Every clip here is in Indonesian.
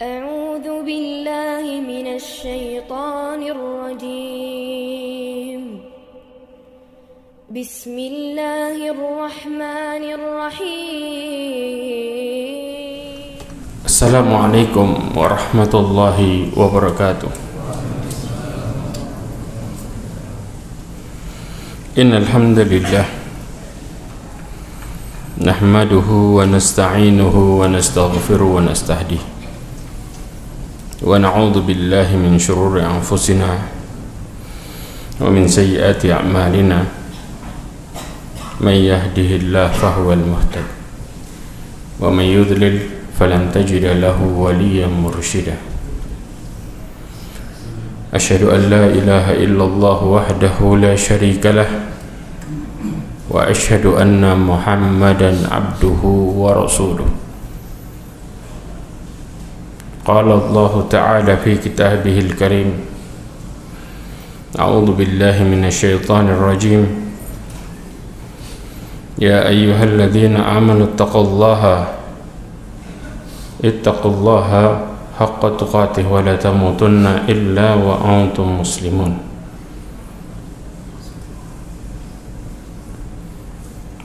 أعوذ بالله من الشيطان الرجيم بسم الله الرحمن الرحيم السلام عليكم ورحمة الله وبركاته. إن الحمد لله نحمده ونستعينه ونستغفره ونستهديه ونعوذ بالله من شرور أنفسنا ومن سيئات أعمالنا من يهده الله فهو المهتد ومن يضلل فلن تجد له وليا مرشدا. أشهد أن لا إله إلا الله وحده لا شريك له وأشهد أن محمدا عبده ورسوله. قال الله تعالى في كتابه الكريم: أعوذ بالله من الشيطان الرجيم. يا أيها الذين آمنوا اتقوا الله حق تقاته ولا تموتن إلا وأنتم مسلمون.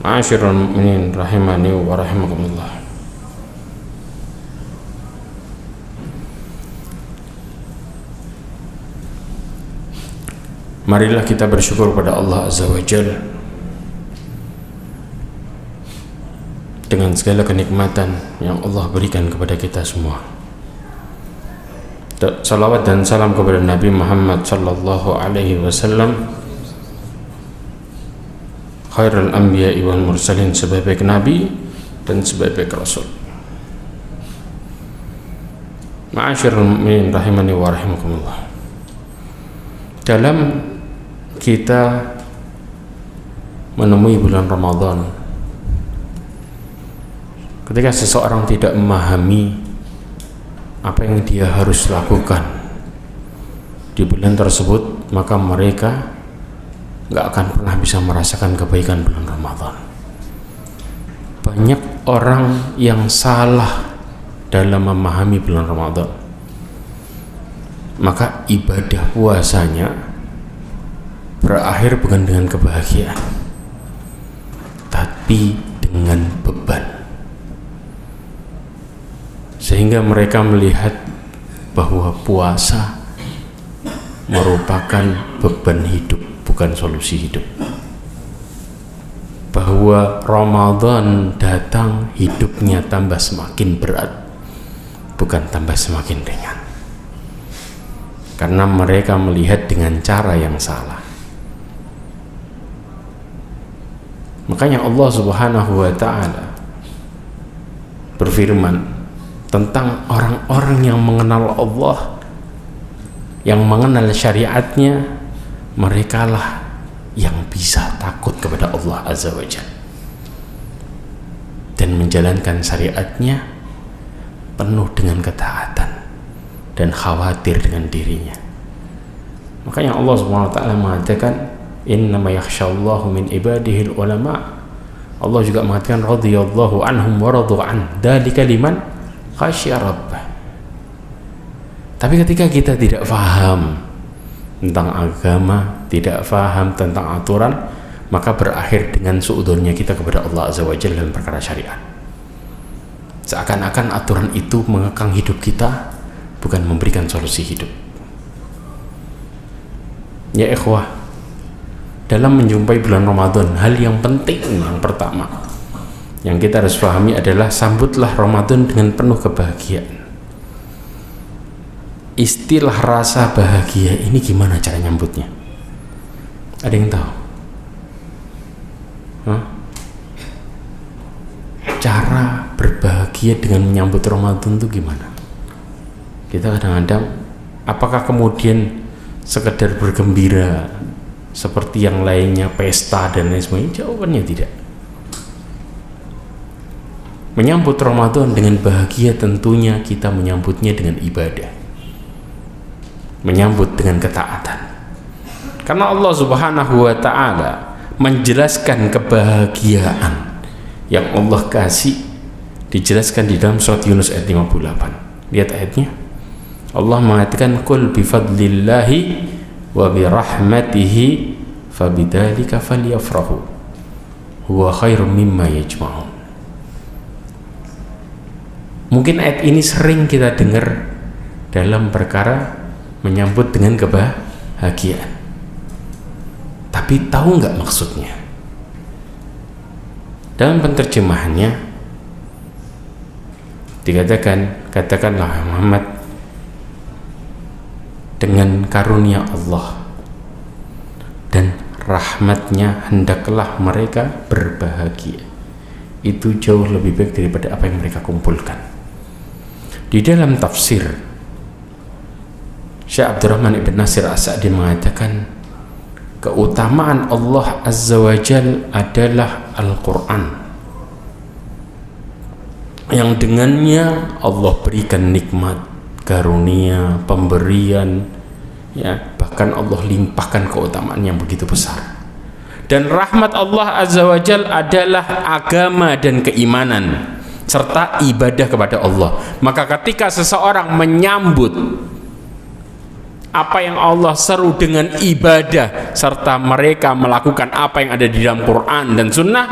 معاشر المؤمنين rahimani wa rahimakumullah. Marilah kita bersyukur pada Allah Azza wa Jalla dengan segala kenikmatan yang Allah berikan kepada kita semua. Salawat dan salam kepada Nabi Muhammad sallallahu alaihi wasallam, khairul anbiya'i wal mursalin, sebaik-baik nabi dan sebaik-baik rasul. Ma'asyiral mu'minin rahimani wa rahimakumullah. Dalam kita menemui bulan Ramadan, ketika seseorang tidak memahami apa yang dia harus lakukan di bulan tersebut, maka mereka gak akan pernah bisa merasakan kebaikan bulan Ramadan. Banyak orang yang salah dalam memahami bulan Ramadan, maka ibadah puasanya berakhir bukan dengan kebahagiaan, tapi dengan beban. Sehingga mereka melihat bahwa puasa merupakan beban hidup, bukan solusi hidup. Bahwa Ramadan datang, hidupnya tambah semakin berat, bukan tambah semakin ringan. Karena mereka melihat dengan cara yang salah. Makanya Allah Subhanahu wa ta'ala berfirman tentang orang-orang yang mengenal Allah, yang mengenal syariatnya, merekalah yang bisa takut kepada Allah Azza wa Jalla dan menjalankan syariatnya penuh dengan ketaatan dan khawatir dengan dirinya. Makanya Allah Subhanahu wa ta'ala mengatakan, innama yakhshallahu min ibadihil ulama. Allah juga mengatakan radhiyallahu anhum wa radu an, dzalika liman khasya rabbah. Tapi ketika kita tidak faham tentang agama, tidak faham tentang aturan, maka berakhir dengan suudzonnya kita kepada Allah Azza wa Jalla dalam perkara syariat. Seakan-akan aturan itu mengekang hidup kita, bukan memberikan solusi hidup. Ya ikhwah, dalam menjumpai bulan Ramadan, hal yang penting yang pertama yang kita harus pahami adalah sambutlah Ramadan dengan penuh kebahagiaan. Istilah rasa bahagia ini gimana cara nyambutnya? Ada yang tahu? Cara berbahagia dengan menyambut Ramadan itu gimana? Kita kadang-kadang, apakah kemudian sekedar bergembira seperti yang lainnya, pesta dan lain sebagainya? Jawabannya tidak. Menyambut Ramadan dengan bahagia tentunya kita menyambutnya dengan ibadah, menyambut dengan ketaatan. Karena Allah Subhanahu wa ta'ala menjelaskan kebahagiaan yang Allah kasih, dijelaskan di dalam surat Yunus ayat 58. Lihat ayatnya. Allah mengatakan qul bifadlillahi wa birahmatihi fabidzalika falyafrahu huwa khairum mimma yajma'un. Mungkin ayat ini sering kita dengar dalam perkara menyambut dengan kebahagiaan, tapi tahu nggak maksudnya? Dalam penerjemahannya dikatakan, katakanlah Muhammad, dengan karunia Allah dan rahmatnya hendaklah mereka berbahagia. Itu jauh lebih baik daripada apa yang mereka kumpulkan. Di dalam tafsir, Syekh Abdurrahman Ibn Nasir As-Sa'di mengatakan keutamaan Allah Azza wa Jal adalah Al-Quran, yang dengannya Allah berikan nikmat, karunia, pemberian, ya, bahkan Allah limpahkan keutamaan yang begitu besar. Dan rahmat Allah Azza wa Jal adalah agama dan keimanan serta ibadah kepada Allah. Maka ketika seseorang menyambut apa yang Allah seru dengan ibadah serta mereka melakukan apa yang ada di dalam Quran dan Sunnah,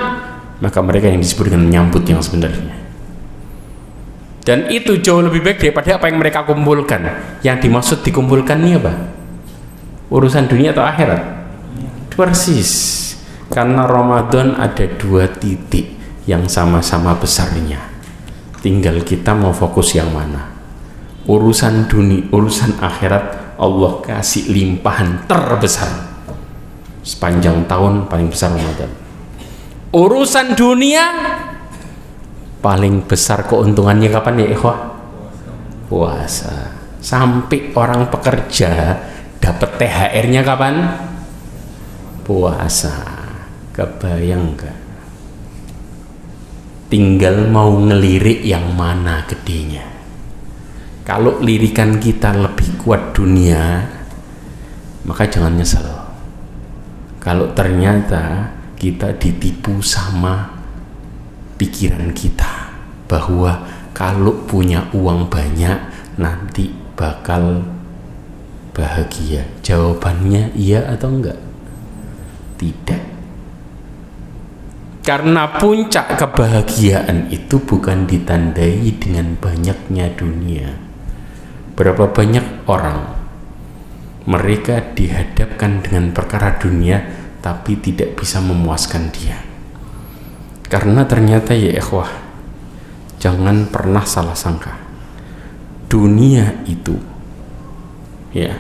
maka mereka yang disebut dengan menyambut yang sebenarnya. Dan itu jauh lebih baik daripada apa yang mereka kumpulkan. Yang dimaksud dikumpulkan ini apa? Urusan dunia atau akhirat? Persis. Karena Ramadan ada 2 titik yang sama-sama besarnya, tinggal kita mau fokus yang mana. Urusan dunia, urusan akhirat, Allah kasih limpahan terbesar sepanjang tahun, paling besar Ramadan. Urusan dunia paling besar keuntungannya kapan ya ikhwah? Puasa. Sampai orang pekerja dapat THR-nya kapan? Puasa. Kebayang gak? Tinggal mau ngelirik yang mana gedenya. Kalau lirikan kita lebih kuat dunia, maka jangan nyesel. Kalau ternyata kita ditipu sama pikiran kita bahwa kalau punya uang banyak nanti bakal bahagia. Jawabannya iya atau enggak? Tidak. Karena puncak kebahagiaan itu bukan ditandai dengan banyaknya dunia. Berapa banyak orang mereka dihadapkan dengan perkara dunia tapi tidak bisa memuaskan dia. Karena ternyata ya ikhwah, jangan pernah salah sangka. Dunia itu ya,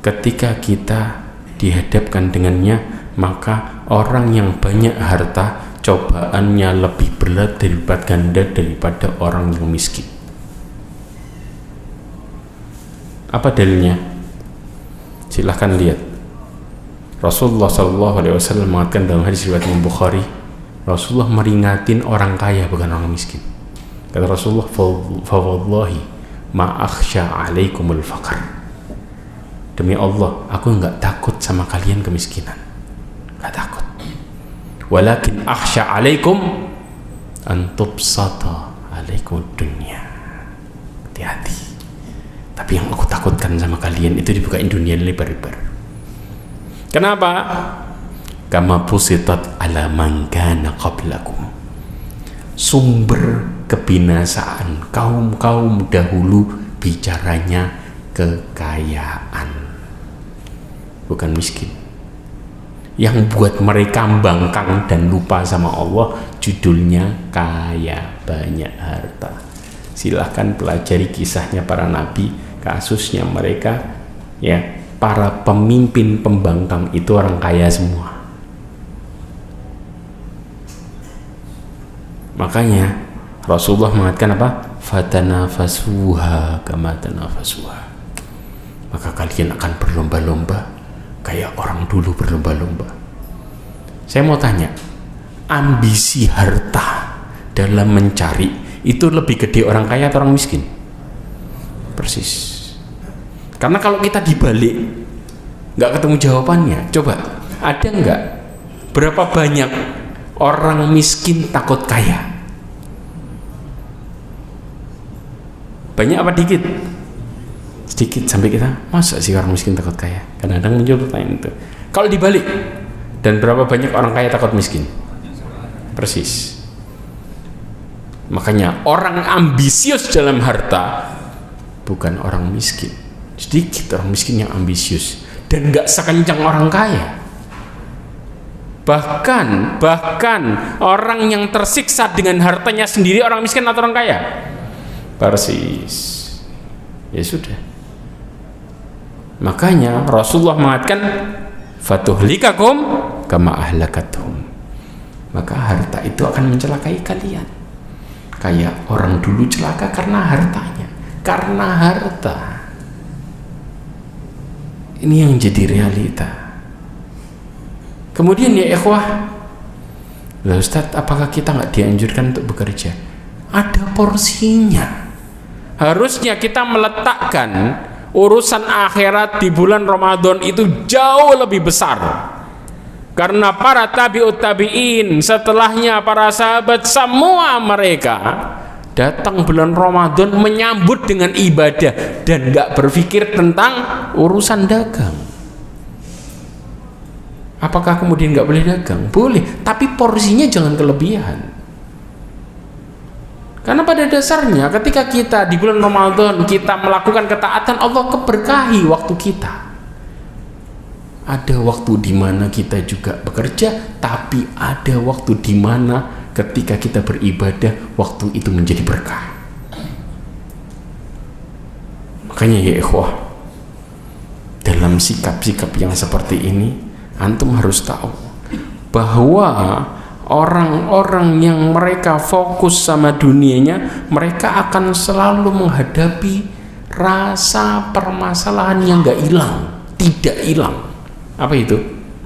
ketika kita dihadapkan dengannya, maka orang yang banyak harta cobaannya lebih berat daripada ganda daripada orang yang miskin. Apa dalilnya? Silahkan lihat. Rasulullah SAW mengatakan dalam hadis riwayat Imam Bukhari, Rasulullah meringatin orang kaya bukan orang miskin. Kata Rasulullah, fa wallahi ma akhsha alaikumul faqr. Demi Allah, aku enggak takut sama kalian kemiskinan. Enggak takut. Walakin akhsha alaikum an tubsata alaikum dunya. Hati-hati. Tapi yang aku takutkan sama kalian itu dibukain dunia lebar-lebar. Kenapa? Kama pusitat ala man kana qablakum. Sumber kebinasaan kaum-kaum dahulu bicaranya kekayaan, bukan miskin. Yang buat mereka bangkang dan lupa sama Allah judulnya kaya, banyak harta. Silahkan pelajari kisahnya para nabi, kasusnya mereka ya, para pemimpin pembangkang itu orang kaya semua. Makanya Rasulullah mengatakan apa? Fatanafasuha kama tanafasuha. Maka kalian akan berlomba-lomba kayak orang dulu berlomba-lomba. Saya mau tanya, ambisi harta dalam mencari itu lebih gede orang kaya atau orang miskin? Persis. Karena kalau kita dibalik nggak ketemu jawabannya. Coba, ada nggak berapa banyak orang miskin takut kaya? Banyak apa dikit? Sedikit, sampai kita, masa sih orang miskin takut kaya? Kadang-kadang muncul pertanyaan itu. Kalau dibalik, dan berapa banyak orang kaya takut miskin? Persis. Makanya orang ambisius dalam harta bukan orang miskin. Sedikit orang miskin yang ambisius dan nggak sekencang orang kaya. Bahkan orang yang tersiksa dengan hartanya sendiri orang miskin atau orang kaya? Persis. Ya sudah. Makanya Rasulullah mengatakan fatuhlikakum kama ahlakathum. Maka harta itu akan mencelakai kalian. Kayak orang dulu celaka karena hartanya. Karena harta. Ini yang jadi realita. Kemudian ya ikhwah, lah Ustaz, apakah kita nggak dianjurkan untuk bekerja? Ada porsinya. Harusnya kita meletakkan urusan akhirat di bulan Ramadan itu jauh lebih besar. Karena para tabi'ut tabi'in, setelahnya para sahabat, semua mereka datang bulan Ramadan menyambut dengan ibadah dan gak berpikir tentang urusan dagang. Apakah kemudian gak boleh dagang? Boleh, tapi porsinya jangan kelebihan. Karena pada dasarnya ketika kita di bulan Ramadan kita melakukan ketaatan, Allah keberkahi waktu kita. Ada waktu di mana kita juga bekerja, tapi ada waktu di mana ketika kita beribadah, waktu itu menjadi berkah. Makanya ya ikhwah, dalam sikap-sikap yang seperti ini, antum harus tahu bahwa orang-orang yang mereka fokus sama dunianya, mereka akan selalu menghadapi rasa permasalahan yang gak hilang, tidak hilang. Apa itu?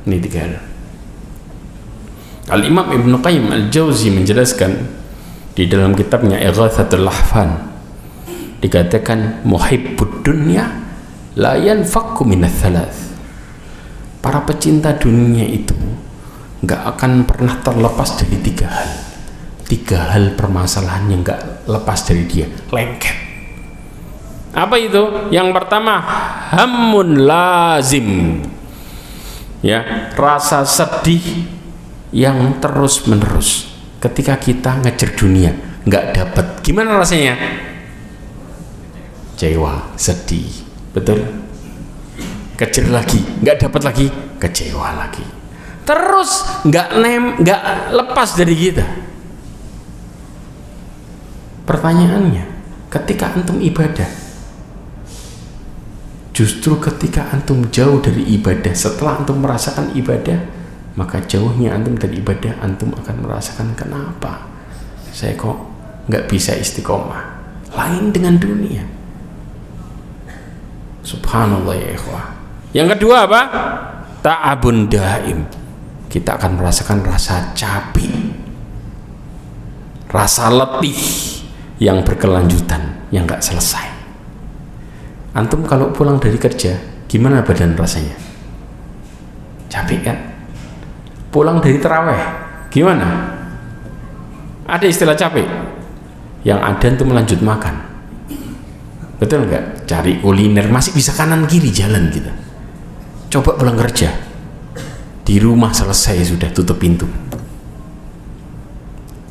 Ini 3 hal. Al-Imam Ibnu Qayyim Al-Jauzi menjelaskan di dalam kitabnya Ighathatul Lahfan, dikatakan muhibbud dunya la yanfakku minats thalath. Para pecinta dunia itu nggak akan pernah terlepas dari 3 hal. 3 hal permasalahan yang nggak lepas dari dia, lengket. Apa itu? Yang pertama, hammun lazim. Ya, rasa sedih yang terus menerus ketika kita ngejar dunia nggak dapat. Gimana rasanya? Kecewa, sedih, betul. Kejar lagi, nggak dapat lagi, kecewa lagi. Terus nggak lepas dari kita. Pertanyaannya, ketika antum ibadah, justru ketika antum jauh dari ibadah, setelah antum merasakan ibadah, maka jauhnya antum dari ibadah, antum akan merasakan kenapa saya kok nggak bisa istiqomah. Lain dengan dunia. Subhanallah ya ikhwah. Yang kedua apa? Ta'abun daim. Kita akan merasakan rasa capek, rasa letih yang berkelanjutan, yang nggak selesai. Antum kalau pulang dari kerja, gimana badan rasanya? Capek kan? Pulang dari taraweh, gimana? Ada istilah capek? Yang ada antum melanjut makan. Betul nggak? Cari kuliner, masih bisa kanan kiri jalan kita. Coba pulang kerja, di rumah selesai sudah tutup pintu.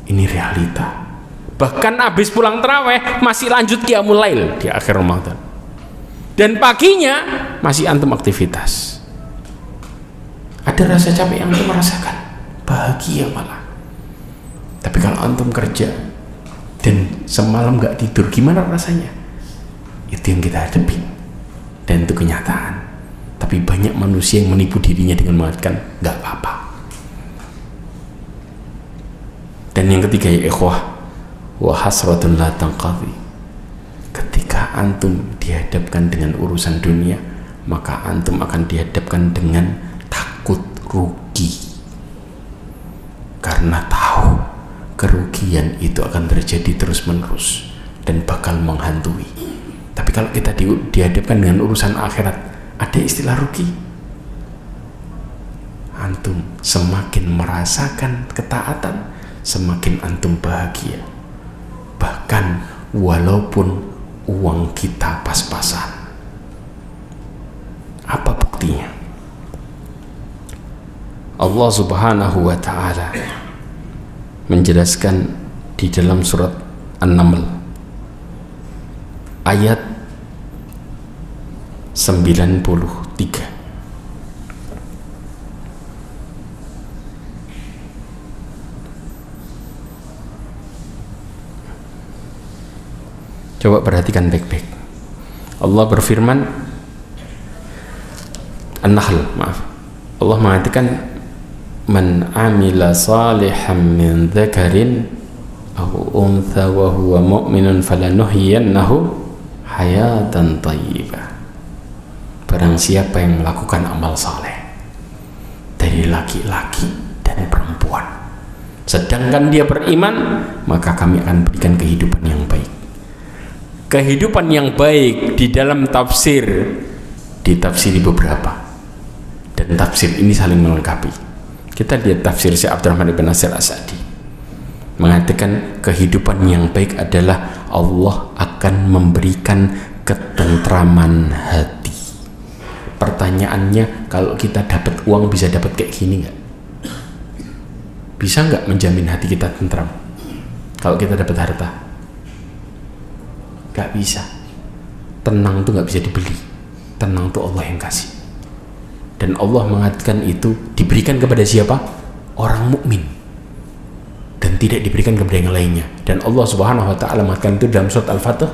Ini realita. Bahkan habis pulang taraweh masih lanjut qiyamul lail di akhir Ramadan. Dan paginya masih antum aktivitas. Ada rasa capek yang antum merasakan, bahagia malah. Tapi kalau antum kerja dan semalam gak tidur, gimana rasanya? Itu yang kita hadapi, dan itu kenyataan. Tapi banyak manusia yang menipu dirinya dengan mengatakan gak apa-apa. Dan yang ketiga ya ikhwah, wa hasratun la tanqadhi. Ketika antum dihadapkan dengan urusan dunia, maka antum akan dihadapkan dengan takut rugi, karena tahu kerugian itu akan terjadi terus menerus dan bakal menghantui. Tapi kalau kita dihadapkan dengan urusan akhirat, ada istilah rugi. Antum semakin merasakan ketaatan, semakin antum bahagia. Bahkan walaupun uang kita pas-pasan. Apa buktinya? Allah Subhanahu wa ta'ala menjelaskan di dalam surat An-Naml ayat 93. Coba perhatikan baik-baik. Allah berfirman, An-Nahl, maaf. Allah mengatakan, man amila salihan min dzakarin aw untha wa huwa mu'minun falanuhyiyannahu hayatan thayyibah. Barang siapa yang melakukan amal saleh dari laki-laki dan perempuan, sedangkan dia beriman, maka kami akan berikan kehidupan yang baik. Kehidupan yang baik di dalam tafsir ditafsiri beberapa, dan tafsir ini saling melengkapi. Kita lihat tafsir Syekh Abdurrahman ibn Nasir As-Sa'di mengatakan kehidupan yang baik adalah Allah akan memberikan ketentraman hati. Pertanyaannya, kalau kita dapat uang bisa dapat kayak gini nggak? Bisa nggak menjamin hati kita tentram kalau kita dapat harta? Gak bisa. Tenang itu gak bisa dibeli. Tenang itu Allah yang kasih. Dan Allah mengatakan itu diberikan kepada siapa? Orang mukmin, dan tidak diberikan kepada yang lainnya. Dan Allah Subhanahu wa ta'ala mengatakan itu dalam surat Al-Fatih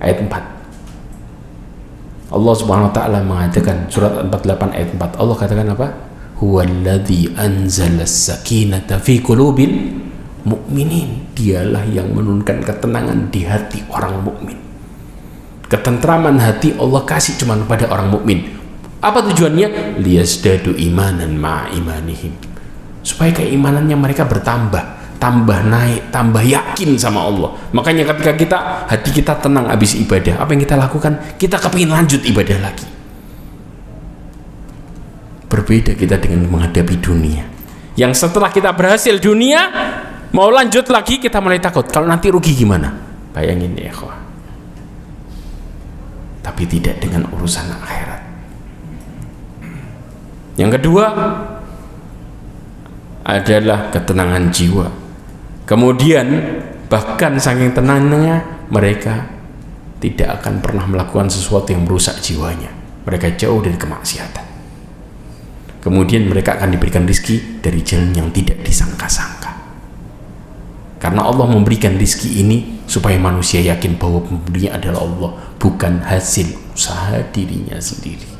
ayat 4. Allah Subhanahu wa ta'ala mengatakan surat 48 ayat 4. Allah katakan apa? Huwallazi anzala as-sakinata fi qulubil mukminin. Dialah yang menurunkan ketenangan di hati orang mukmin. Ketentraman hati Allah kasih cuma pada orang mukmin. Apa tujuannya? Liyazdadu imanan ma'a imanihim, supaya keimanannya mereka bertambah, tambah naik, tambah yakin sama Allah. Makanya ketika hati kita tenang habis ibadah, apa yang kita lakukan? Kita kepingin lanjut ibadah lagi. Berbeda kita dengan menghadapi dunia, yang setelah kita berhasil dunia, mau lanjut lagi kita mulai takut, kalau nanti rugi gimana? Bayangin ya ikhwah. Tapi tidak dengan urusan akhirat. Yang kedua adalah ketenangan jiwa. Kemudian bahkan saking tenangnya mereka tidak akan pernah melakukan sesuatu yang merusak jiwanya. Mereka jauh dari kemaksiatan. Kemudian mereka akan diberikan rezeki dari jalan yang tidak disangka-sangka. Karena Allah memberikan rezeki ini supaya manusia yakin bahwa pemberinya adalah Allah, bukan hasil usaha dirinya sendiri.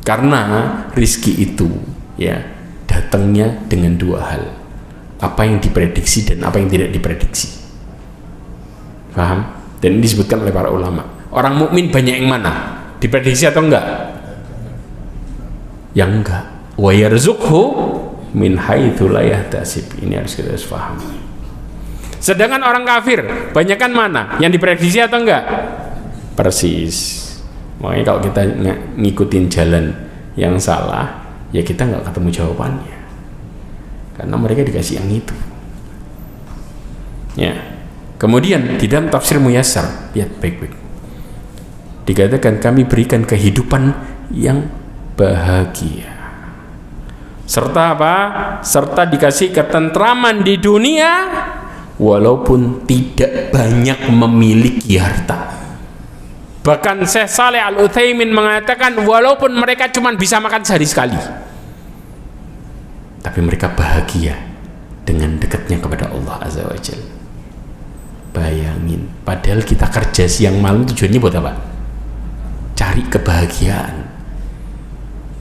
Karena rezeki itu ya datangnya dengan dua hal, apa yang diprediksi dan apa yang tidak diprediksi. Paham? Dan ini disebutkan oleh para ulama. Orang mukmin banyak yang mana? Diprediksi atau enggak? Yang enggak. Wa yarzuqhu min haitsu la yahtasib. Ini harus kita paham. Sedangkan orang kafir banyakkan mana? Yang diprediksi atau enggak? Persis. Makanya kalau kita ngikutin jalan yang salah, ya kita nggak ketemu jawabannya. Karena mereka dikasih yang itu. Ya. Kemudian di dalam tafsir Muyassar, lihat baik-baik. Dikatakan kami berikan kehidupan yang bahagia. Serta apa? Serta dikasih ketentraman di dunia walaupun tidak banyak memiliki harta. Bahkan Syekh Saleh Al-Utsaimin mengatakan walaupun mereka cuma bisa makan sehari sekali, tapi mereka bahagia dengan dekatnya kepada Allah Azza wa Jalla. Bayangin, padahal kita kerja siang malam tujuannya buat apa? Cari kebahagiaan.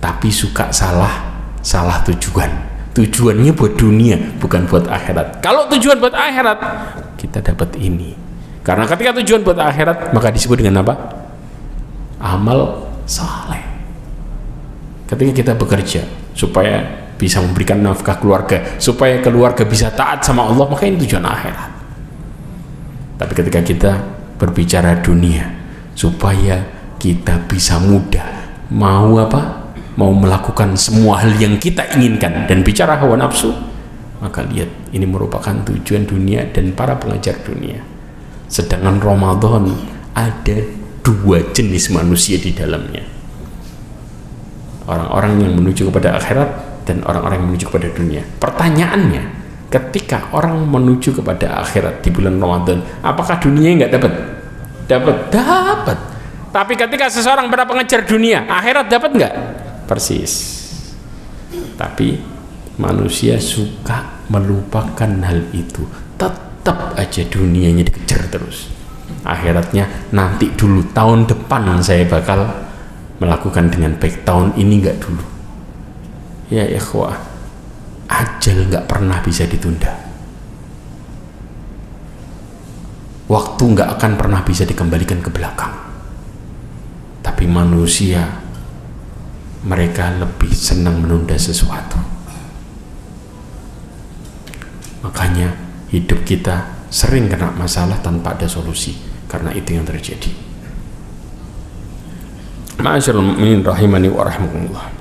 Tapi suka salah tujuan. Tujuannya buat dunia, bukan buat akhirat. Kalau tujuan buat akhirat, kita dapat ini. Karena ketika tujuan buat akhirat, maka disebut dengan apa? Amal saleh. Ketika kita bekerja supaya bisa memberikan nafkah keluarga, supaya keluarga bisa taat sama Allah, maka ini tujuan akhirat. Tapi ketika kita berbicara dunia, supaya kita bisa mudah mau apa? Mau melakukan semua hal yang kita inginkan dan bicara hawa nafsu, maka lihat ini merupakan tujuan dunia dan para pengajar dunia. Sedangkan Ramadan ada 2 jenis manusia di dalamnya. Orang-orang yang menuju kepada akhirat dan orang-orang yang menuju kepada dunia. Pertanyaannya, ketika orang menuju kepada akhirat di bulan Ramadan, apakah dunianya nggak dapat? Dapat. Tapi ketika seseorang berapa ngejar dunia, akhirat dapat nggak? Persis. Tapi manusia suka melupakan hal itu. Tetap aja dunianya dikejar terus. Akhiratnya nanti dulu, tahun depan saya bakal melakukan dengan baik, tahun ini nggak dulu. Ya ikhwah, ajal nggak pernah bisa ditunda. Waktu nggak akan pernah bisa dikembalikan ke belakang. Tapi manusia, mereka lebih senang menunda sesuatu. Makanya hidup kita sering kena masalah tanpa ada solusi, karena itu yang terjadi. Ma'asyiral mu'minin rahimani wa rahimakumullah.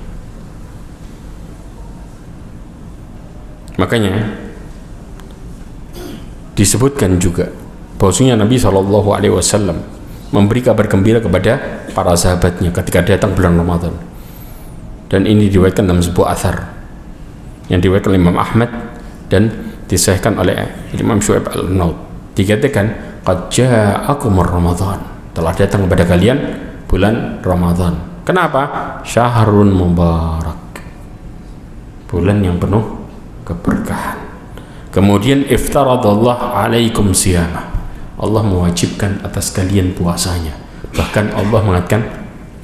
Makanya disebutkan juga bahwasanya Nabi SAW memberi kabar gembira kepada para sahabatnya ketika datang bulan Ramadan. Dan ini diriwayatkan dalam sebuah athar yang diriwayatkan oleh Imam Ahmad dan disahihkan oleh Imam Syu'aib al-Naud. Dikatakan, qad ja'akumur Ramadan, telah datang kepada kalian bulan Ramadan. Kenapa? Syahrun mubarak, bulan yang penuh keberkahan. Kemudian iftaradallah alaikum siyamah, Allah mewajibkan atas kalian puasanya. Bahkan Allah mengatakan,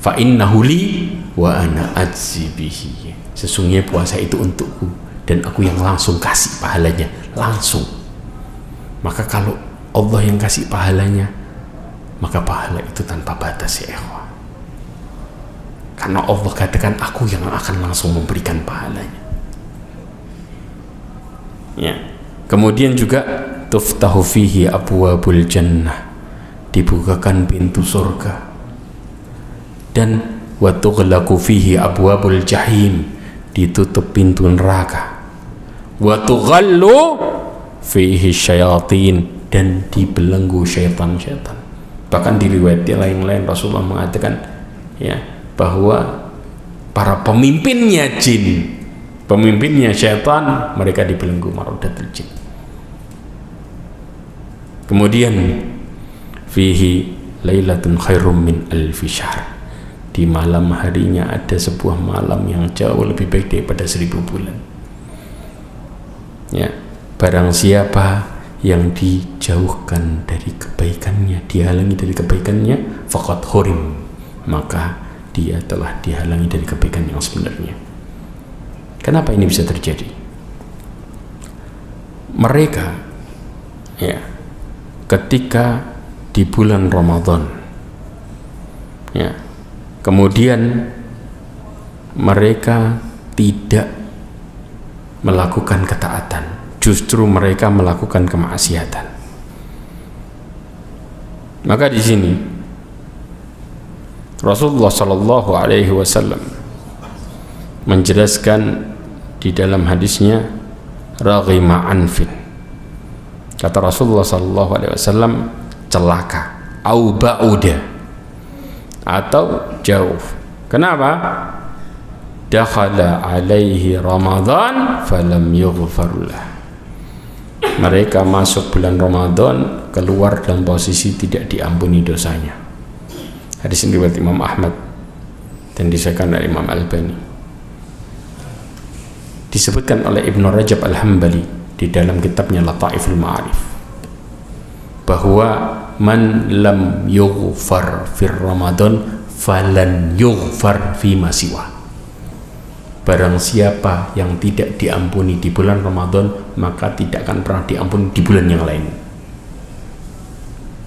fa innahu li wa ana ajzi bihi, sesungguhnya puasa itu untukku dan aku yang langsung kasih pahalanya langsung. Maka kalau Allah yang kasih pahalanya, maka pahala itu tanpa batas ya ikhwah. Karena Allah katakan, aku yang akan langsung memberikan pahalanya. Ya. Kemudian juga tuftahu fihi abwabul jannah, dibukakan pintu surga. Dan wa tughlaqu fihi abwabul jahim, ditutup pintu neraka. Wa tughallu fihi syayatin, dan dibelenggu syaitan-syaitan. Bahkan di riwayat yang lain Rasulullah mengatakan ya bahwa para pemimpinnya jin, pemimpinnya syaitan, mereka dibelenggu maradatul jin. Kemudian fihi lailatun khairum min alfi syahr, di malam harinya ada sebuah malam yang jauh lebih baik daripada 1000 bulan. Ya, barang siapa yang dijauhkan dari kebaikannya, dihalangi dari kebaikannya, faqad hurim, maka dia telah dihalangi dari kebaikan yang sebenarnya. Kenapa ini bisa terjadi? Mereka ya ketika di bulan Ramadan ya, kemudian mereka tidak melakukan ketaatan, justru mereka melakukan kemaksiatan. Maka di sini Rasulullah Shallallahu Alaihi Wasallam menjelaskan di dalam hadisnya, raghima anfin, kata Rasulullah Shallallahu Alaihi Wasallam, celaka, au ba'uda, atau jauh. Kenapa? Dakhala alaihi Ramadan falam yughfarlah, mereka masuk bulan Ramadan, keluar dalam posisi tidak diampuni dosanya. Hadis ini riwayat Imam Ahmad dan disahkan oleh Imam Albani. Disebutkan oleh Ibnu Rajab Al-Hambali di dalam kitabnya Lataiful Ma'arif bahwa man lam yughfar fir Ramadan falan yughfar fi ma siwa, barang siapa yang tidak diampuni di bulan Ramadan, maka tidak akan pernah diampuni di bulan yang lain.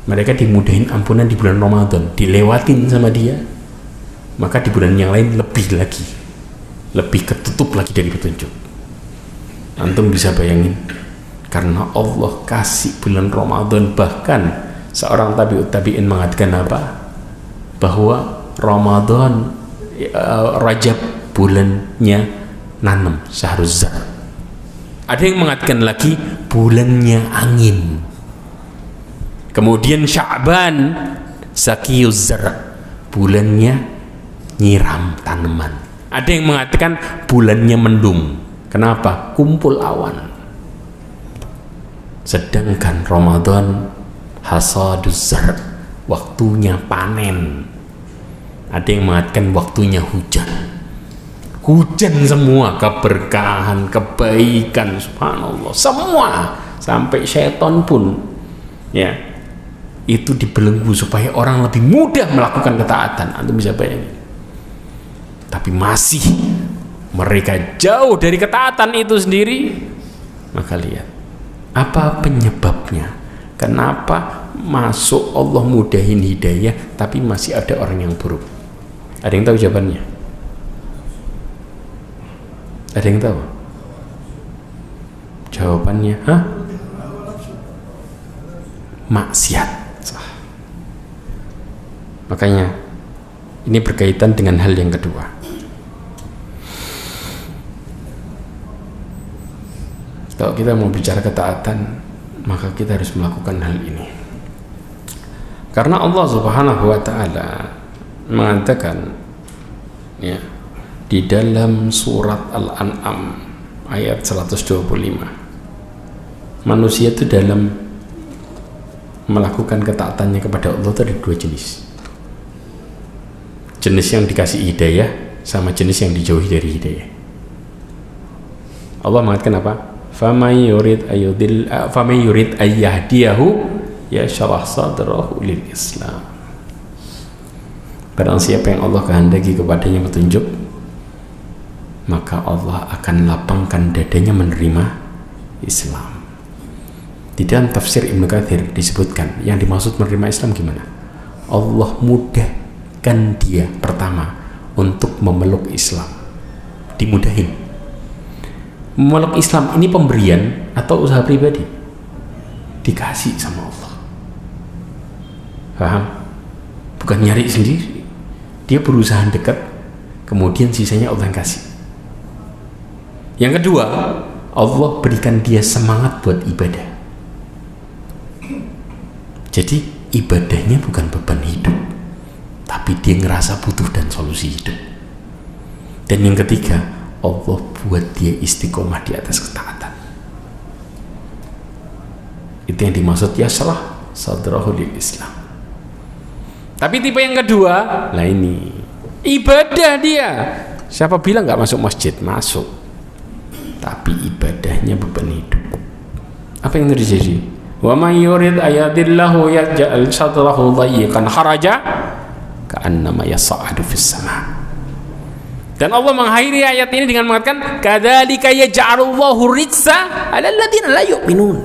Mereka dimudahin ampunan di bulan Ramadan, dilewatin sama dia, maka di bulan yang lain lebih lagi, lebih ketutup lagi dari petunjuk. Antum bisa bayangin, karena Allah kasih bulan Ramadan. Bahkan seorang tabi'in mengatakan apa? Bahwa Ramadan, Rajab bulannya nanam, syahruz zar. Ada yang mengatakan lagi bulannya angin. Kemudian Sya'ban Zakiyuz Zar', bulannya nyiram tanaman. Ada yang mengatakan bulannya mendung. Kenapa? Kumpul awan. Sedangkan Ramadan Hasaduz Zar', waktunya panen. Ada yang mengatakan waktunya hujan. Hujan semua, keberkahan, kebaikan, subhanallah, semua, sampai syaitan pun ya itu dibelenggu supaya orang lebih mudah melakukan ketaatan. Antum bisa bayangin. Tapi masih mereka jauh dari ketaatan itu sendiri. Maka lihat apa penyebabnya, kenapa masuk Allah mudahin hidayah tapi masih ada orang yang buruk. Ada yang tahu jawabannya? Ada yang tahu jawabannya? Maksiat. Makanya ini berkaitan dengan hal yang kedua. Kalau kita mau bicara ketaatan, maka kita harus melakukan hal ini. Karena Allah Subhanahu wa ta'ala mengatakan ya, di dalam surat Al-An'am ayat 125, manusia itu dalam melakukan ketaatannya kepada Allah itu ada dua jenis. Jenis yang dikasih hidayah sama jenis yang dijauhi dari hidayah. Allah mengatakan apa? Faman yurid ayyahdiyahu yashrah sadrahu lil Islam. Barang siapa yang Allah kehendaki kepadanya petunjuk, maka Allah akan lapangkan dadanya menerima Islam. Di dalam tafsir Ibnu Katsir disebutkan yang dimaksud menerima Islam gimana? Allah mudahkan dia pertama untuk memeluk Islam, dimudahin. Memeluk Islam ini pemberian atau usaha pribadi? Dikasih sama Allah. Paham? Bukan nyari sendiri. Dia berusaha dekat, kemudian sisanya Allah yang kasih. Yang kedua, Allah berikan dia semangat buat ibadah. Jadi ibadahnya bukan beban hidup, tapi dia ngerasa butuh dan solusi hidup. Dan yang ketiga, Allah buat dia istiqomah di atas ketaatan. Itu yang dimaksud yashrah sadrahu lil Islam. Tapi tipe yang kedua, lah ini ibadah dia. Siapa bilang nggak masuk masjid? Masuk. Tapi ibadahnya beban hidup. Apa yang terjadi? Wa may yurid ayatillahu yaj'al sadrahu dayyiqan haraja ka'annama yas'adu fis sama'. Dan Allah mengakhiri ayat ini dengan mengatakan kadzalika yaj'alullahu rijsa 'alal ladzina la yu'minun.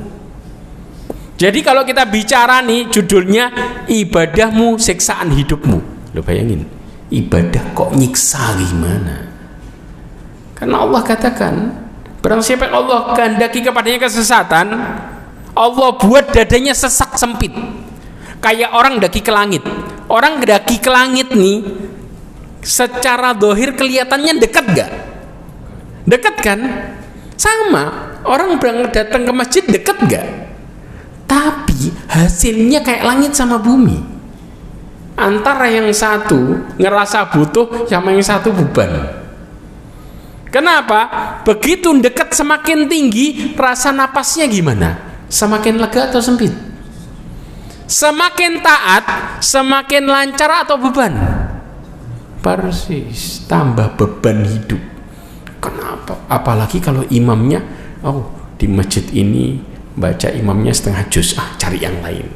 Jadi kalau kita bicara nih judulnya ibadahmu siksaan hidupmu. Lo bayangin, ibadah kok nyiksa gimana? Karena Allah katakan barang siapa yang Allah kehendaki kepadanya kesesatan, Allah buat dadanya sesak sempit. Kayak orang daki ke langit. Orang daki ke langit nih secara dohir kelihatannya dekat gak? Dekat kan? Sama, orang berangkat datang ke masjid dekat gak? Tapi hasilnya kayak langit sama bumi. Antara yang satu ngerasa butuh, sama yang satu beban. Kenapa? Begitu dekat semakin tinggi, rasa napasnya gimana? Semakin lega atau sempit? Semakin taat, semakin lancar atau beban? Persis, tambah beban hidup. Kenapa? Apalagi kalau imamnya, di masjid ini baca imamnya setengah juz, cari yang lain.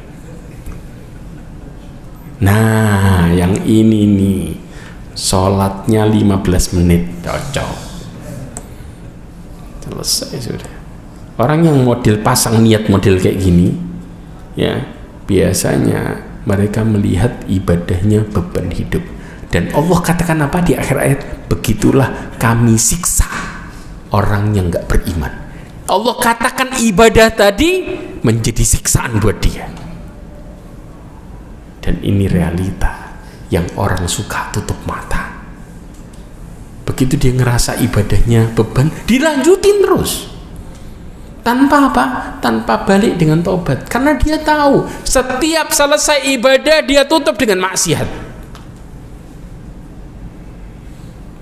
Nah, yang ini nih sholatnya 15 menit, cocok, selesai sudah. Orang yang model pasang niat model kayak gini, ya biasanya mereka melihat ibadahnya beban hidup. Dan Allah katakan apa di akhir ayat? Begitulah kami siksa orang yang nggak beriman. Allah katakan ibadah tadi menjadi siksaan buat dia. Dan ini realita yang orang suka tutup mata. Begitu dia ngerasa ibadahnya beban, dilanjutin terus. Tanpa apa? Tanpa balik dengan taubat. Karena dia tahu setiap selesai ibadah dia tutup dengan maksiat.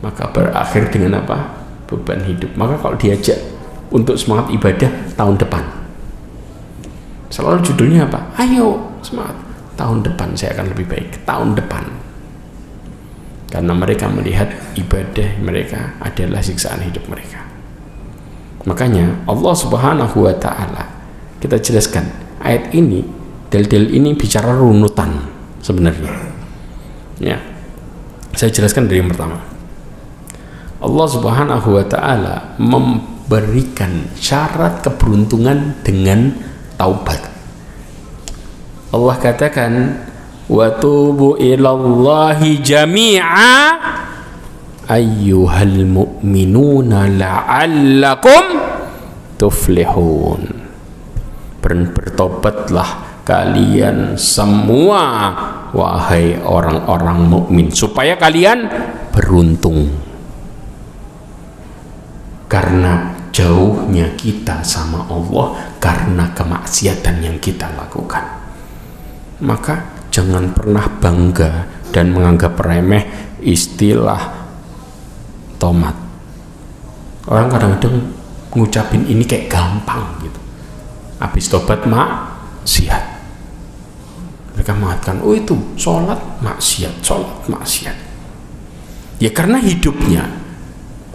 Maka berakhir dengan apa? Beban hidup. Maka kalau diajak untuk semangat ibadah tahun depan, selalu judulnya apa? Ayo semangat, tahun depan saya akan lebih baik, tahun depan. Karena mereka melihat ibadah mereka adalah siksaan hidup mereka. Makanya Allah Subhanahu wa ta'ala, kita jelaskan ayat ini, dalil ini bicara runutan sebenarnya. Ya, saya jelaskan dari yang pertama. Allah Subhanahu wa ta'ala memberikan syarat keberuntungan dengan taubat. Allah katakan, wa tubu ilallahi jami'a ayyuhal mu'minuna la'allakum tuflihun. Bertobatlah kalian semua wahai orang-orang mukmin supaya kalian beruntung. Karena jauhnya kita sama Allah karena kemaksiatan yang kita lakukan. Maka jangan pernah bangga dan menganggap remeh istilah tomat. Orang kadang-kadang ngucapin ini kayak gampang gitu. Habis tobat maksiat, mereka mengatakan, oh itu sholat maksiat, sholat maksiat. Ya karena hidupnya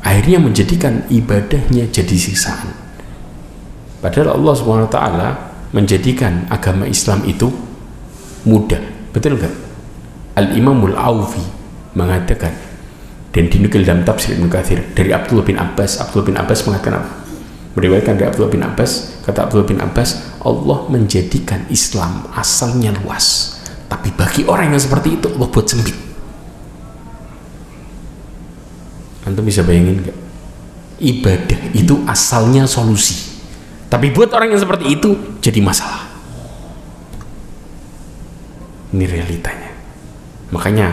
akhirnya menjadikan ibadahnya jadi siksaan. Padahal Allah SWT menjadikan agama Islam itu mudah. Betul nggak? Al-Imamul Aufi mengatakan, dan dinukil dalam tafsir Ibnu Katsir dari Abdullah bin Abbas. Abdullah bin Abbas mengatakan apa? Meriwayatkan dari Abdullah bin Abbas, kata Abdullah bin Abbas, Allah menjadikan Islam asalnya luas, tapi bagi orang yang seperti itu Allah buat sempit. Antum bisa bayangin nggak? Ibadah itu asalnya solusi, tapi buat orang yang seperti itu jadi masalah. Ini realitanya. Makanya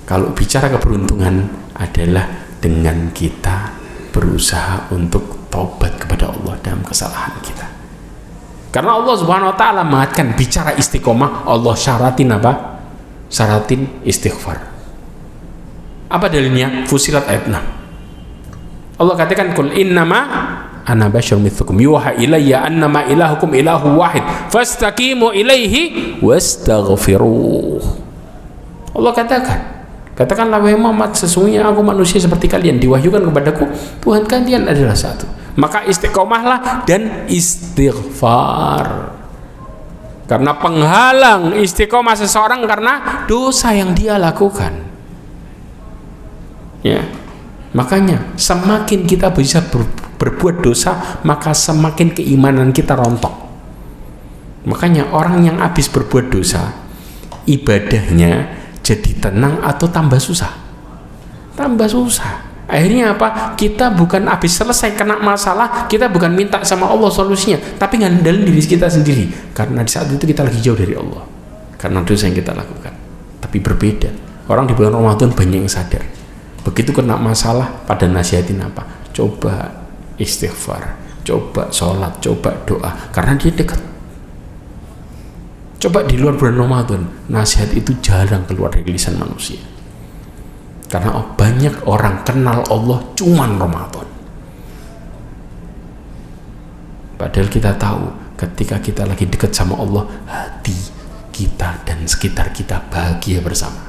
kalau bicara keberuntungan adalah dengan kita berusaha untuk taubat kepada Allah dalam kesalahan kita. Karena Allah Subhanahu wa ta'ala mengatakan bicara istiqomah, Allah syaratin apa? Syaratin istighfar. Apa dalilnya? Fusilat ayat 6. Allah katakan, kul innama ana basyarun mithlukum yuha ilayya annama ilahukum ilahu wahid fastaqimu ilaihi wastaghfiruh. Allah katakanlah wahai Muhammad, sesungguhnya aku manusia seperti kalian, diwahyukan kepadaku Tuhan kalian adalah satu, maka istiqomahlah dan istighfar. Karena penghalang istiqomah seseorang karena dosa yang dia lakukan. Ya, makanya semakin kita bisa berbuat dosa, maka semakin keimanan kita rontok. Makanya orang yang habis berbuat dosa, ibadahnya jadi tenang atau tambah susah? Tambah susah. Akhirnya apa? Kita bukan habis selesai kena masalah, kita bukan minta sama Allah solusinya, tapi ngandalin diri kita sendiri. Karena di saat itu kita lagi jauh dari Allah, karena dosa yang kita lakukan. Tapi berbeda, orang di bulan Ramadan banyak yang sadar. Begitu kena masalah, pada nasihatin apa? Coba istighfar, coba sholat, coba doa, karena dia dekat. Coba di luar bulan Ramadan, nasihat itu jarang keluar dari lisan manusia. Karena banyak orang kenal Allah cuman Ramadan. Padahal kita tahu, ketika kita lagi dekat sama Allah, hati kita dan sekitar kita bahagia bersama.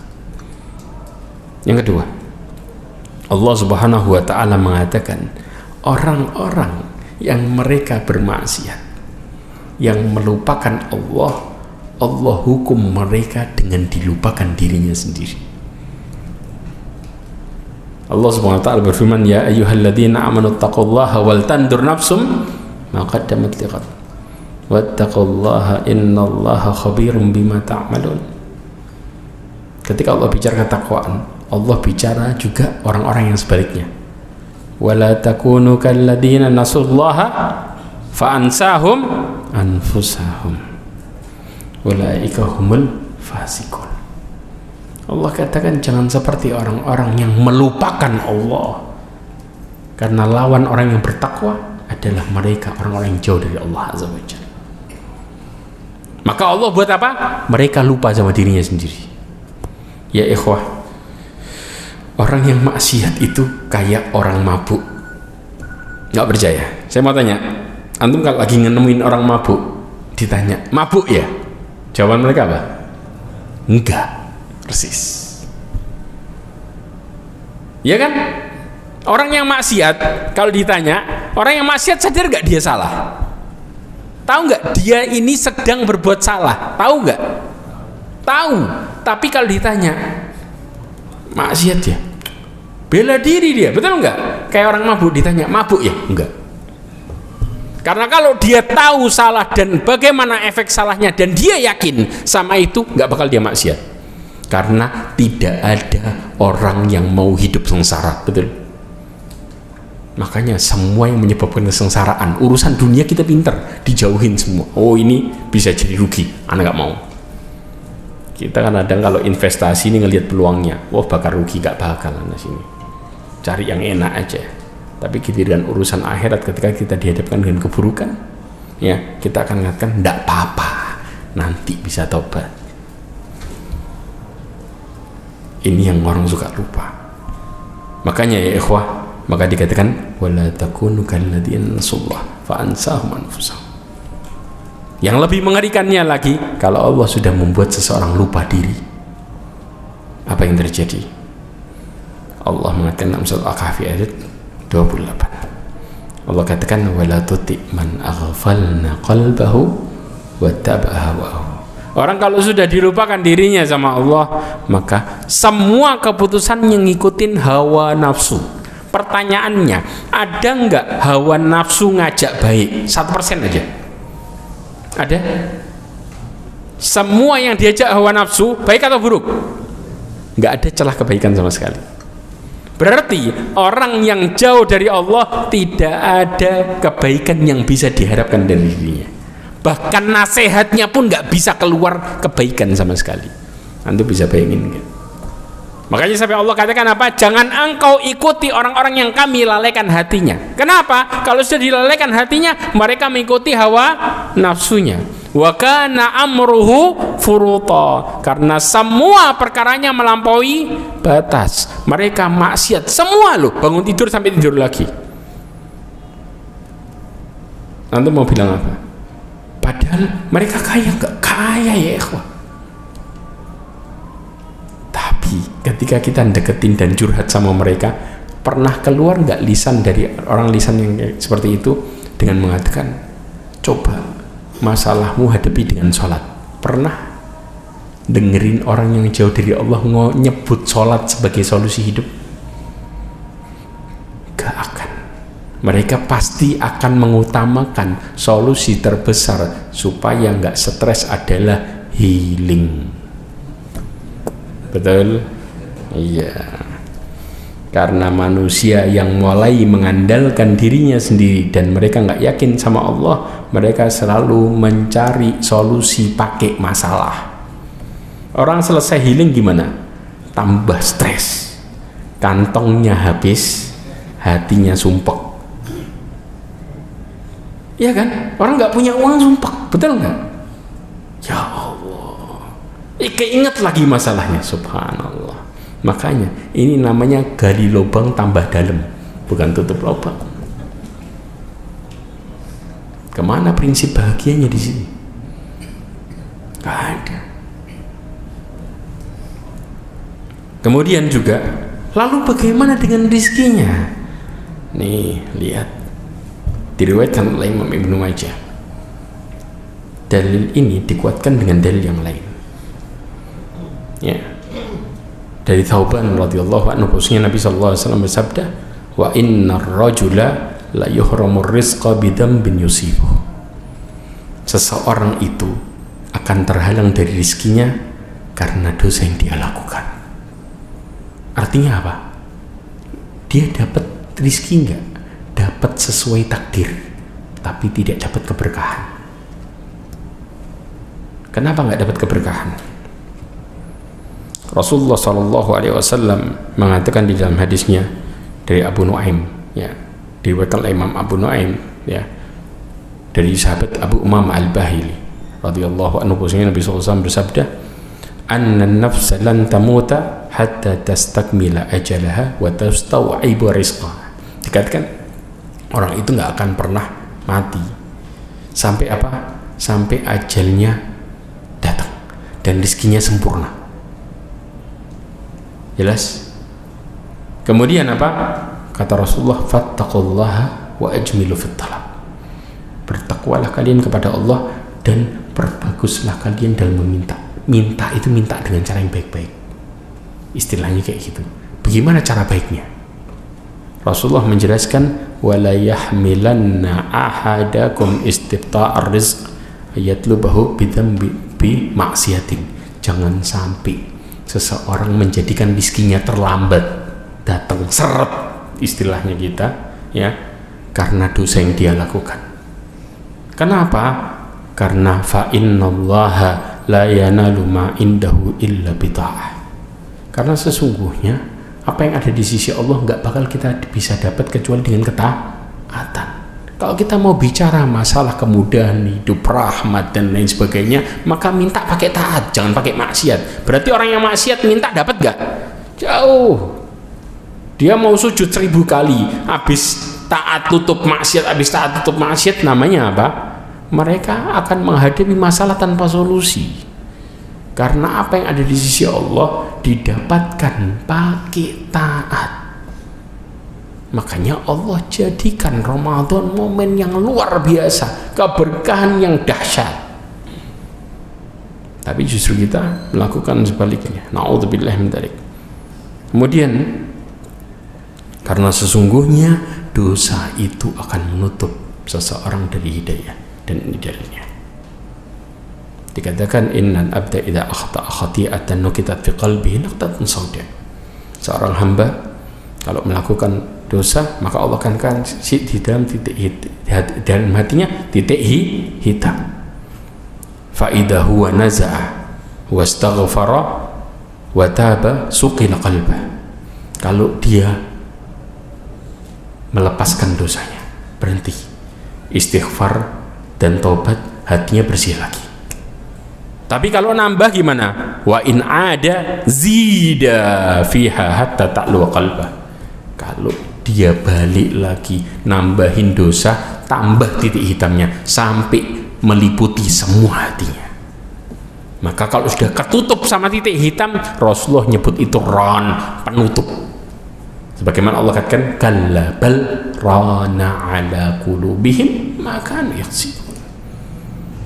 Yang kedua, Allah Subhanahu wa ta'ala mengatakan, orang-orang yang mereka bermaksiat, yang melupakan Allah, Allah hukum mereka dengan dilupakan dirinya sendiri. Allah Subhanahu wa ta'ala berfirman, ya ayyuhalladzina amanu taqullaha wal tandur nafsum ma qaddamat liqad wattaqullaha innallaha khabirum bima ta'malun. Ketika Allah bicara ketakwaan, Allah bicara juga orang-orang yang sebaliknya. Wala takunu kalladzina nasullaha fa ansahum anfusahum ulaika humul fasikun. Allah katakan jangan seperti orang-orang yang melupakan Allah. Karena lawan orang yang bertakwa adalah mereka orang-orang yang jauh dari Allah Azza wa Jalla. Maka Allah buat apa? Mereka lupa sama dirinya sendiri. Ya ikhwah, orang yang maksiat itu kayak orang mabuk. Nggak percaya? Saya mau tanya, antum kalau lagi nemuin orang mabuk, ditanya, mabuk ya? Jawaban mereka apa? Enggak. Persis. Ya kan? Orang yang maksiat, kalau ditanya, orang yang maksiat sadar nggak dia salah? Tahu nggak dia ini sedang berbuat salah? Tahu nggak? Tahu. Tapi kalau ditanya, maksiat ya? Bela diri dia, betul nggak? Kayak orang mabuk ditanya, mabuk ya? Enggak. Karena kalau dia tahu salah dan bagaimana efek salahnya dan dia yakin sama itu, nggak bakal dia maksiat. Karena tidak ada orang yang mau hidup sengsara, betul? Makanya semua yang menyebabkan kesengsaraan, urusan dunia kita pinter, dijauhin semua. Oh ini bisa jadi rugi, anak nggak mau. Kita kan kadang kalau investasi ini ngelihat peluangnya, wah bakal rugi, nggak bakal anak sini. Cari yang enak aja. Tapi giliran urusan akhirat ketika kita dihadapkan dengan keburukan, ya kita akan mengatakan nggak apa-apa, nanti bisa tobat. Ini yang orang suka lupa. Makanya ya ikhwah, maka dikatakan wala takunu kalladzina nasullah fa ansahum anfusahum. Yang lebih mengerikannya lagi, kalau Allah sudah membuat seseorang lupa diri, apa yang terjadi? Allah mengatakan dalam surah Al-Kahfi ayat 28. Allah katakan wala tuti man aghfalna qalbahu wattaba'a hawahu. Orang kalau sudah dilupakan dirinya sama Allah, maka semua keputusan yang ngikutin hawa nafsu. Pertanyaannya, ada nggak hawa nafsu ngajak baik? 1% aja. Ada? Semua yang diajak hawa nafsu baik atau buruk? Nggak ada celah kebaikan sama sekali. Berarti orang yang jauh dari Allah tidak ada kebaikan yang bisa diharapkan dari dirinya. Bahkan nasihatnya pun nggak bisa keluar kebaikan sama sekali. Anda bisa bayangin kan? Makanya sampai Allah katakan apa? Jangan engkau ikuti orang-orang yang kami lalaikan hatinya. Kenapa? Kalau sudah dilalaikan hatinya, mereka mengikuti hawa nafsunya. Wa kana amruhu furuta. Karena semua perkaranya melampaui batas. Mereka maksiat semua loh, bangun tidur sampai tidur lagi. Anda mau bilang apa? Padahal mereka kaya, nggak kaya ya ikhwah. Tapi ketika kita deketin dan curhat sama mereka, pernah keluar nggak lisan dari orang lisan yang seperti itu dengan mengatakan, coba masalahmu hadapi dengan sholat? Pernah dengerin orang yang jauh dari Allah nyebut sholat sebagai solusi hidup? Gak akan. Mereka pasti akan mengutamakan solusi terbesar supaya nggak stres adalah healing. Betul? Iya. Karena manusia yang mulai mengandalkan dirinya sendiri dan mereka nggak yakin sama Allah, mereka selalu mencari solusi pakai masalah. Orang selesai healing gimana? Tambah stres, kantongnya habis, hatinya sumpek. Iya kan? Orang nggak punya uang sumpek, betul nggak? Ya Allah, keinget lagi masalahnya, subhanallah. Makanya ini namanya gali lubang tambah dalam, bukan tutup lubang. Kemana prinsip bahagianya di sini? Gak ada. Kemudian juga, lalu bagaimana dengan rizkinya? Nih, lihat. Diriwayatkan oleh Imam Ibnu Majah. Dalil ini dikuatkan dengan dalil yang lain. Ya. Dari Thauban radhiyallahu anhu, bahwasanya Nabi sallallahu alaihi wasallam bersabda, "Wa innar rajula la yuhramur rizqa bidzambin yusibuh." Seseorang itu akan terhalang dari rizkinya karena dosa yang dia lakukan. Artinya apa? Dia dapat rizki enggak? Dapat sesuai takdir, tapi tidak dapat keberkahan. Kenapa enggak dapat keberkahan? Rasulullah SAW mengatakan di dalam hadisnya dari Abu Nuaim, ya, diriwayatkan oleh Imam Abu Nuaim ya, dari sahabat Abu Umamah Al-Bahili radhiyallahu anhu, bahwasanya Nabi SAW bersabda, anna nafsa lan tamuta hatta tastakmila ajalaha wa tastau'ibu rizqaha. Dikatakan orang itu nggak akan pernah mati sampai apa? Sampai ajalnya datang dan rezekinya sempurna. Jelas? Kemudian apa? Kata Rasulullah, fattaqullaha wa ajmilu fit talab. Bertakwalah kalian kepada Allah dan perbaguslah kalian dalam meminta. Minta itu minta dengan cara yang baik-baik. Istilahnya kayak gitu. Bagaimana cara baiknya? Rasulullah menjelaskan, wala yahmilanna ahadakum istibta'ar rizq yatlubahu bi maksiatin. Jangan sampai seseorang menjadikan rizkinya terlambat datang, seret istilahnya kita, ya, karena dosa yang dia lakukan. Kenapa? Karena fa innallaha la yanalu ma indahu illa bita'ah. Karena sesungguhnya apa yang ada di sisi Allah nggak bakal kita bisa dapat kecuali dengan ketaatan. Kalau kita mau bicara masalah kemudahan hidup, rahmat dan lain sebagainya, maka minta pakai taat, jangan pakai maksiat. Berarti orang yang maksiat minta dapat nggak? Jauh. Dia mau sujud 1000 kali, habis taat tutup maksiat, habis taat tutup maksiat, namanya apa? Mereka akan menghadapi masalah tanpa solusi. Karena apa yang ada di sisi Allah didapatkan pakai taat. Makanya Allah jadikan Ramadan momen yang luar biasa, keberkahan yang dahsyat. Tapi justru kita melakukan sebaliknya. Na'udzubillah min dzalik. Kemudian karena sesungguhnya dosa itu akan menutup seseorang dari hidayah dan ini dalilnya. Dikatakan innal abda idza akhta'a khati'atan nukitat fi qalbihi naqtatun sauda. Seorang hamba kalau melakukan dosa, maka Allah akan kasih di dalam dalam hatinya titik hitam. Fa idza huwa naza'a wastaghfara wa taba suqila qalbah. Kalau dia melepaskan dosanya, berhenti, istighfar dan taubat, hatinya bersih lagi. Tapi kalau nambah gimana? Wa in ada zida fiha hatta ta'lu qalbah. Kalau dia balik lagi nambahin dosa, tambah titik hitamnya sampai meliputi semua hatinya. Maka kalau sudah ketutup sama titik hitam, Rasulullah nyebut itu ran, penutup. Sebagaimana Allah katakan, kalla bal rana ala qulubihim ma kanu yaksibun.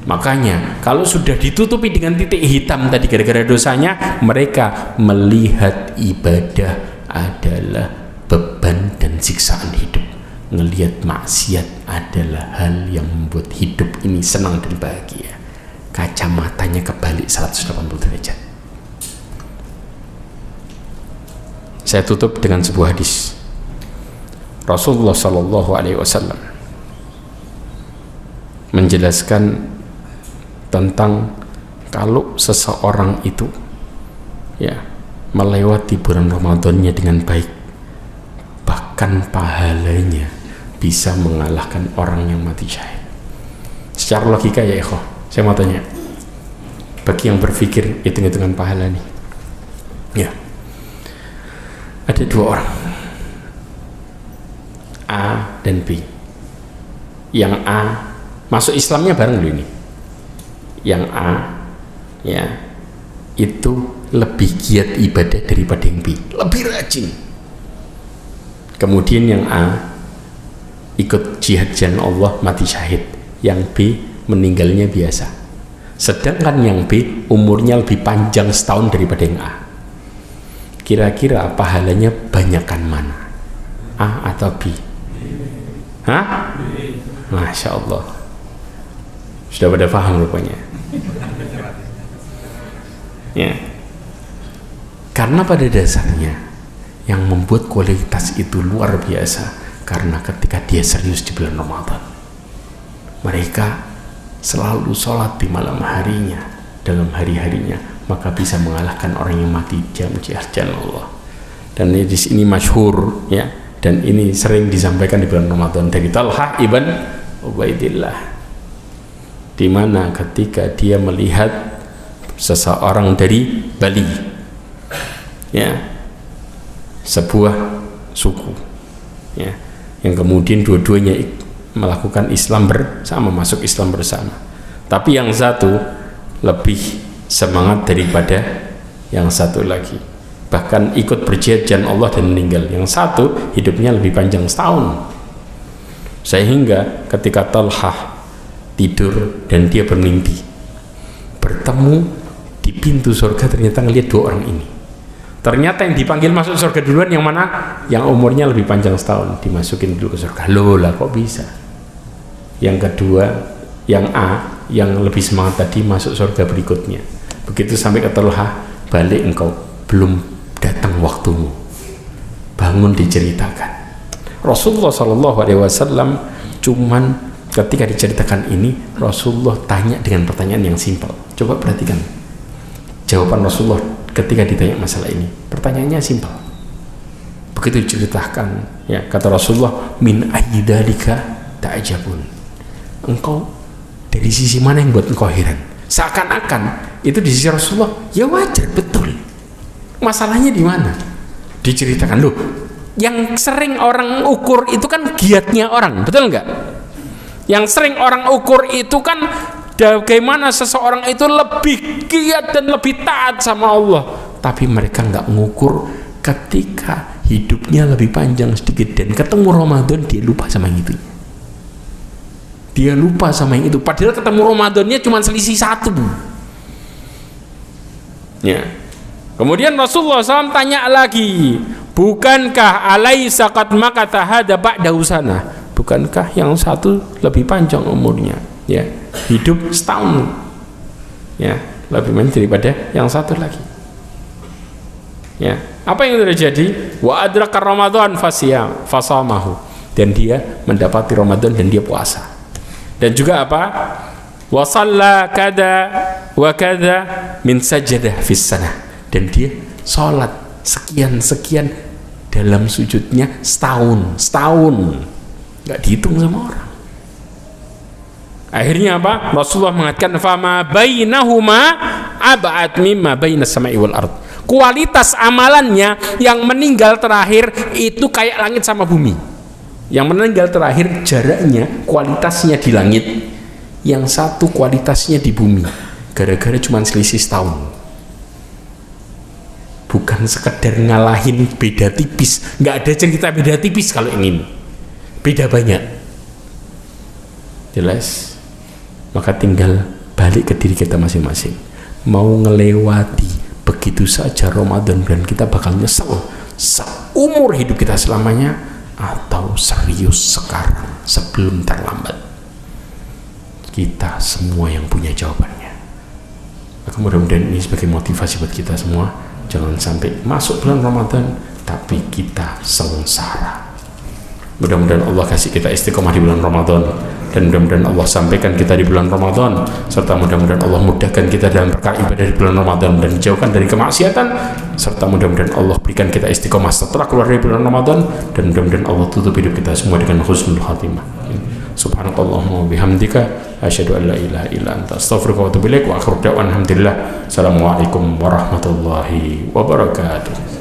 Makanya kalau sudah ditutupi dengan titik hitam tadi gara-gara dosanya, mereka melihat ibadah adalah beban dan siksaan hidup. Ngelihat maksiat adalah hal yang membuat hidup ini senang dan bahagia. Kacamatanya kebalik 180 derajat. Saya tutup dengan sebuah hadis Rasulullah SAW menjelaskan tentang kalau seseorang itu ya melewati bulan Ramadannya dengan baik, bahkan pahalanya bisa mengalahkan orang yang mati syahid. Secara logika ya ikhwah, saya mau tanya bagi yang berpikir hitung-hitungan pahala nih, ya, ada dua orang, A dan B. Yang A masuk Islamnya bareng dulu ini. Yang A ya itu lebih giat ibadah daripada yang B, lebih rajin. Kemudian yang A ikut jihad jalan Allah, mati syahid. Yang B meninggalnya biasa. Sedangkan yang B umurnya lebih panjang setahun daripada yang A. Kira-kira pahalanya banyakan mana? A atau B? Hah? Masya Allah, sudah pada paham rupanya. Ya, karena pada dasarnya yang membuat kualitas itu luar biasa karena ketika dia serius di bulan Ramadan, mereka selalu sholat di malam harinya, dalam hari-harinya, maka bisa mengalahkan orang yang mati jam jihad jalan Allah. Dan di sini masyhur ya, dan ini sering disampaikan di bulan Ramadan dari Talha ibn Ubaidillah, di mana ketika dia melihat seseorang dari Bali, ya, sebuah suku, ya, yang kemudian dua-duanya melakukan Islam bersama, masuk Islam bersama, tapi yang satu lebih semangat daripada yang satu lagi, bahkan ikut berjihad jalan Allah dan meninggal. Yang satu hidupnya lebih panjang setahun, sehingga ketika Talhah tidur dan dia bermimpi bertemu di pintu surga, ternyata ngelihat dua orang ini. Ternyata yang dipanggil masuk surga duluan yang mana? Yang umurnya lebih panjang setahun, dimasukin dulu ke surga. Loh lah, kok bisa? Yang kedua, yang A, yang lebih semangat tadi masuk surga berikutnya. Begitu sampai ke Talhah, balik engkau, belum datang waktumu, bangun. Diceritakan Rasulullah SAW cuman ketika diceritakan ini, Rasulullah tanya dengan pertanyaan yang simpel. Coba perhatikan jawaban Rasulullah ketika ditanya masalah ini. Pertanyaannya simpel. Begitu diceritakan, ya, kata Rasulullah, min ayyidalika ta'jabun, engkau dari sisi mana yang buat engkau heran? Seakan-akan itu di sisi Rasulullah ya wajar, betul. Masalahnya di mana? Diceritakan, loh, yang sering orang ukur itu kan giatnya orang, betul nggak? Yang sering orang ukur itu kan bagaimana seseorang itu lebih giat dan lebih taat sama Allah. Tapi mereka nggak mengukur ketika hidupnya lebih panjang sedikit dan ketemu Ramadan, dia lupa sama yang itu. Dia lupa sama yang itu. Padahal ketemu Ramadannya cuma selisih satu. Ya. Kemudian Rasulullah SAW tanya lagi, bukankah alaisa qad makatha hada ba'dahu sana? Bukankah yang satu lebih panjang umurnya? Ya, hidup setahun, ya, lebih banyak daripada yang satu lagi. Ya, apa yang terjadi? Wa adraka Ramadan fasamahu, dan dia mendapati Ramadan dan dia puasa. Dan juga apa? Wa shalla kada wa kada min sajadah fis sanah, dan dia sholat sekian dalam sujudnya setahun, nggak dihitung sama orang. Akhirnya apa? Rasulullah mengatakan fama bainahuma ab'ad mimma bainas sama'i wal ard. Kualitas amalannya yang meninggal terakhir itu kayak langit sama bumi. Yang meninggal terakhir jaraknya, kualitasnya di langit, yang satu kualitasnya di bumi, gara-gara cuma selisih setahun. Bukan sekedar ngalahin beda tipis, nggak ada cerita beda tipis kalau ingin, beda banyak. Jelas. Maka tinggal balik ke diri kita masing-masing, mau ngelewati begitu saja Ramadan dan kita bakal nyesel seumur hidup kita selamanya, atau serius sekarang sebelum terlambat. Kita semua yang punya jawabannya. Maka mudah-mudahan ini sebagai motivasi buat kita semua, jangan sampai masuk bulan Ramadan tapi kita sengsara. Mudah-mudahan Allah kasih kita istiqomah di bulan Ramadan, dan mudah-mudahan Allah sampaikan kita di bulan Ramadan, serta mudah-mudahan Allah mudahkan kita dalam perkara ibadah di bulan Ramadan dan jauhkan dari kemaksiatan, serta mudah-mudahan Allah berikan kita istiqomah setelah keluar dari bulan Ramadan, dan mudah-mudahan Allah tutup hidup kita semua dengan husnul khatimah. Subhanakallahumma wa bihamdika asyhadu an la ilaha illa anta astaghfiruka wa atubu ilaik wa akhiru da'wana alhamdulillah. Assalamualaikum warahmatullahi wabarakatuh.